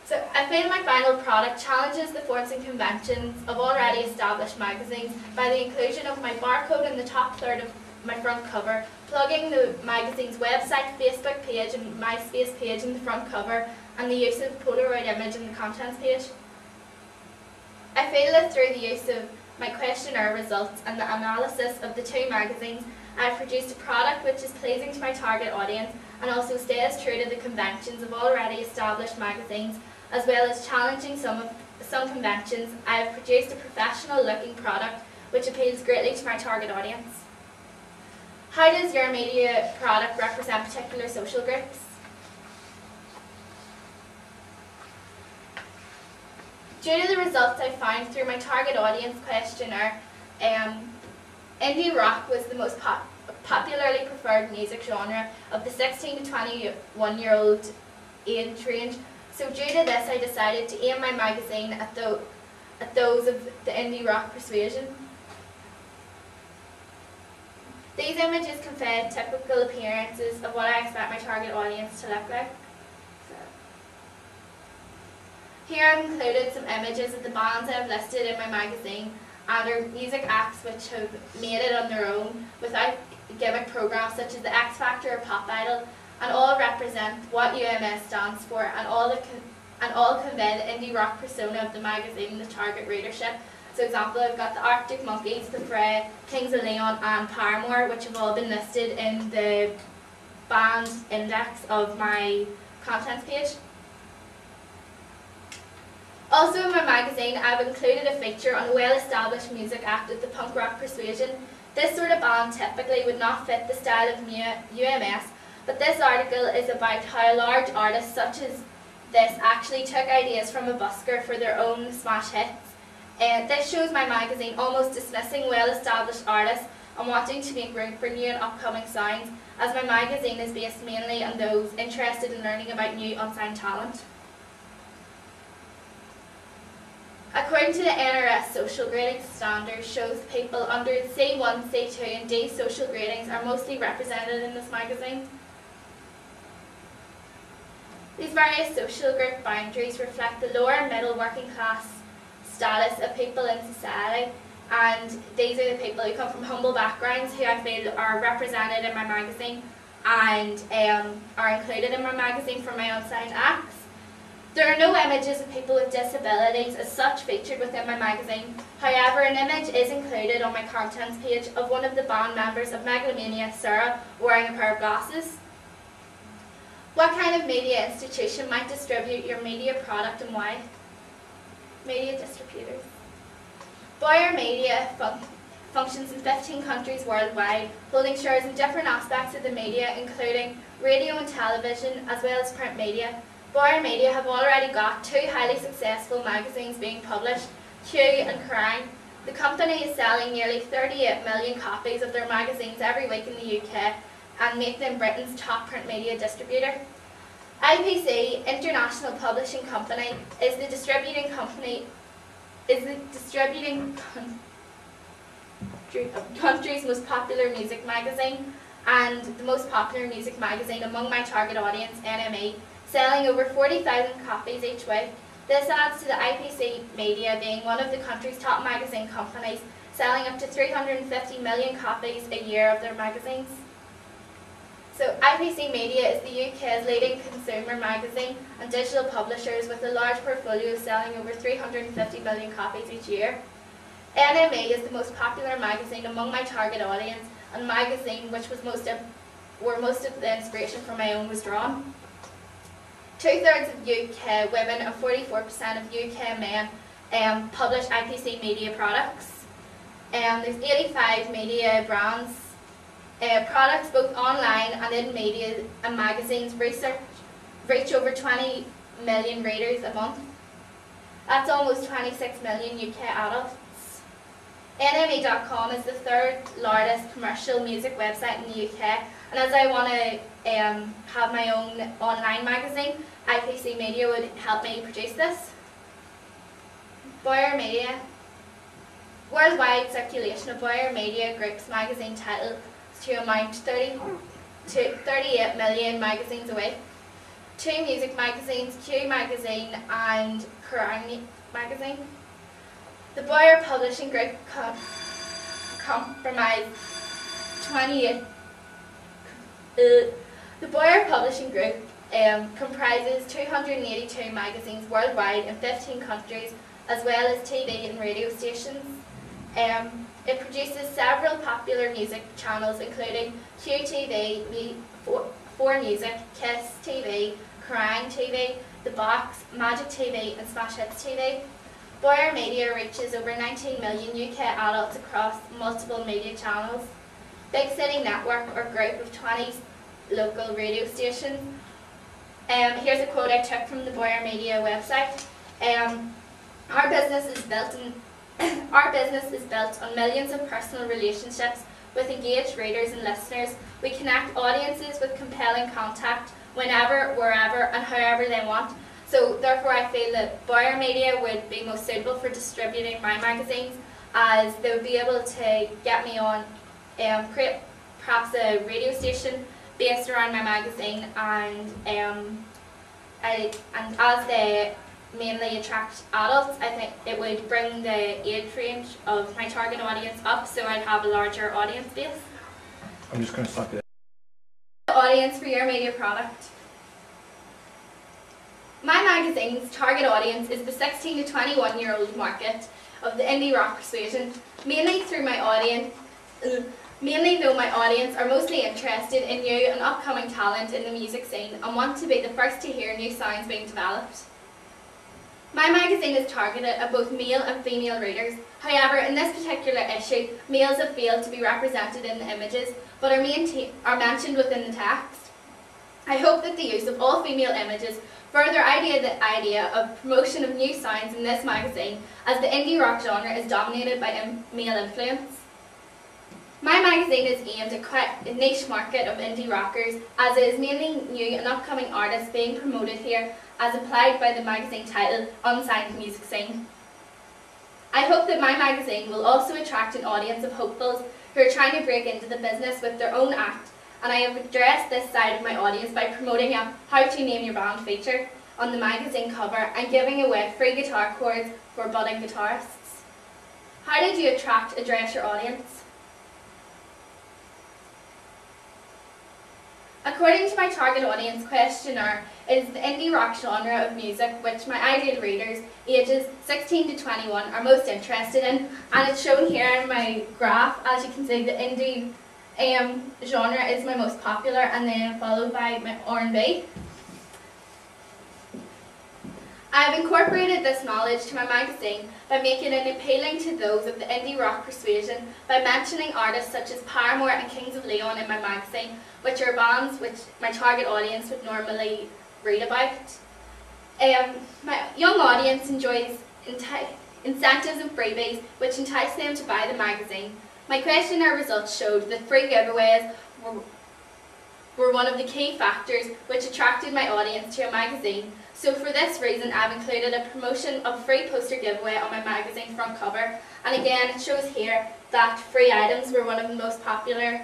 So I feel my final product challenges the forms and conventions of already established magazines by the inclusion of my barcode in the top third of my front cover, plugging the magazine's website, Facebook page and MySpace page in the front cover, and the use of Polaroid image in the contents page. I feel that through the use of my questionnaire results and the analysis of the two magazines, I have produced a product which is pleasing to my target audience and also stays true to the conventions of already established magazines, as well as challenging some conventions. I have produced a professional looking product which appeals greatly to my target audience. How does your media product represent particular social groups? Due to the results I found through my target audience questionnaire, indie rock was the most popularly preferred music genre of the 16 to 21-year-old age range. So due to this, I decided to aim my magazine at those of the indie rock persuasion. These images convey typical appearances of what I expect my target audience to look like. Here I've included some images of the bands I have listed in my magazine and their music acts which have made it on their own without gimmick programs such as the X Factor or Pop Idol, and all represent what UMS stands for and all convey the indie rock persona of the magazine and the target readership. So example, I've got the Arctic Monkeys, The Fray, Kings of Leon and Paramore, which have all been listed in the band index of my contents page. Also in my magazine, I've included a feature on a well-established music act of the punk rock persuasion. This sort of band typically would not fit the style of UMS, but this article is about how large artists such as this actually took ideas from a busker for their own smash hits. This shows my magazine almost dismissing well-established artists and wanting to make room for new and upcoming sounds, as my magazine is based mainly on those interested in learning about new unsigned talent. According to the NRS social grading standards, shows people under C1, C2 and D social gradings are mostly represented in this magazine. These various social group boundaries reflect the lower and middle working class status of people in society, and these are the people who come from humble backgrounds who I feel are represented in my magazine and are included in my magazine for my unsigned acts. There are no images of people with disabilities as such featured within my magazine. However, an image is included on my contents page of one of the band members of Megalomania, Sarah, wearing a pair of glasses. What kind of media institution might distribute your media product and why? Media distributors. Boyer Media functions in 15 countries worldwide, holding shares in different aspects of the media, including radio and television, as well as print media. Boyer Media have already got 2 highly successful magazines being published, Q and Kerrang. The company is selling nearly 38 million copies of their magazines every week in the UK and make them Britain's top print media distributor. IPC, International Publishing Company, is the distributing country's most popular music magazine and the most popular music magazine among my target audience, NME, selling over 40,000 copies each week. This adds to the IPC Media being one of the country's top magazine companies, selling up to 350 million copies a year of their magazines. So IPC Media is the UK's leading consumer magazine and digital publishers with a large portfolio selling over 350 million copies each year. NME is the most popular magazine among my target audience and magazine where most of the inspiration from my own was drawn. 2/3 of UK women and 44% of UK men publish IPC media products. There's 85 media brands. Products both online and in media and magazines reach over 20 million readers a month. That's almost 26 million UK adults. NME.com is the 3rd largest commercial music website in the UK, and as I want to have my own online magazine, IPC Media would help me produce this. Boyer Media. Worldwide circulation of Boyer Media Group's magazine title to amount to 38 million magazines a week. 2 music magazines, Q magazine and Kerrang magazine. The Boyer Publishing Group comprised 28. The Boyer Publishing Group comprises 282 magazines worldwide in 15 countries, as well as TV and radio stations. It produces several popular music channels, including QTV, 4 Music, Kiss TV, Kerrang TV, The Box, Magic TV and Smash Hits TV. Boyer Media reaches over 19 million UK adults across multiple media channels. Big City Network or group of 20 local radio stations. Here's a quote I took from the Boyer Media website. Our business is built on millions of personal relationships with engaged readers and listeners. We connect audiences with compelling contact whenever, wherever and however they want. So therefore I feel that Boyer Media would be most suitable for distributing my magazines, as they would be able to get me on create perhaps a radio station based around my magazine, and as they mainly attract adults, I think it would bring the age range of my target audience up, so I'd have a larger audience base. I'm just going to stop you there. The audience for your media product. My magazine's target audience is the 16 to 21-year-old market of the indie rock persuasion, mainly though my audience are mostly interested in new and upcoming talent in the music scene and want to be the first to hear new sounds being developed. My magazine is targeted at both male and female readers. However, in this particular issue, males have failed to be represented in the images, but are mentioned within the text. I hope that the use of all female images further the idea of promotion of new sounds in this magazine, as the indie rock genre is dominated by male influence. My magazine is aimed at quite a niche market of indie rockers, as it is mainly new and upcoming artists being promoted here, as implied by the magazine title, Unsigned Music Scene. I hope that my magazine will also attract an audience of hopefuls who are trying to break into the business with their own act, and I have addressed this side of my audience by promoting a How to Name Your Band feature on the magazine cover and giving away free guitar chords for budding guitarists. How did you address your audience? According to my target audience questionnaire, it is the indie rock genre of music which my ideal readers, ages 16 to 21, are most interested in, and it's shown here in my graph. As you can see, the indie genre is my most popular, and then followed by my R&B. I have incorporated this knowledge to my magazine by making it appealing to those of the indie rock persuasion by mentioning artists such as Paramore and Kings of Leon in my magazine, which are bands which my target audience would normally read about. My young audience enjoys incentives and freebies which entice them to buy the magazine. My questionnaire results showed that free giveaways were one of the key factors which attracted my audience to a magazine. So for this reason, I've included a promotion of free poster giveaway on my magazine front cover. And again, it shows here that free items were one of the most popular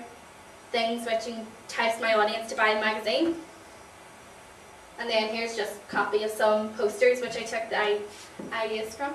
things which enticed my audience to buy the magazine. And then here's just a copy of some posters which I took the ideas from.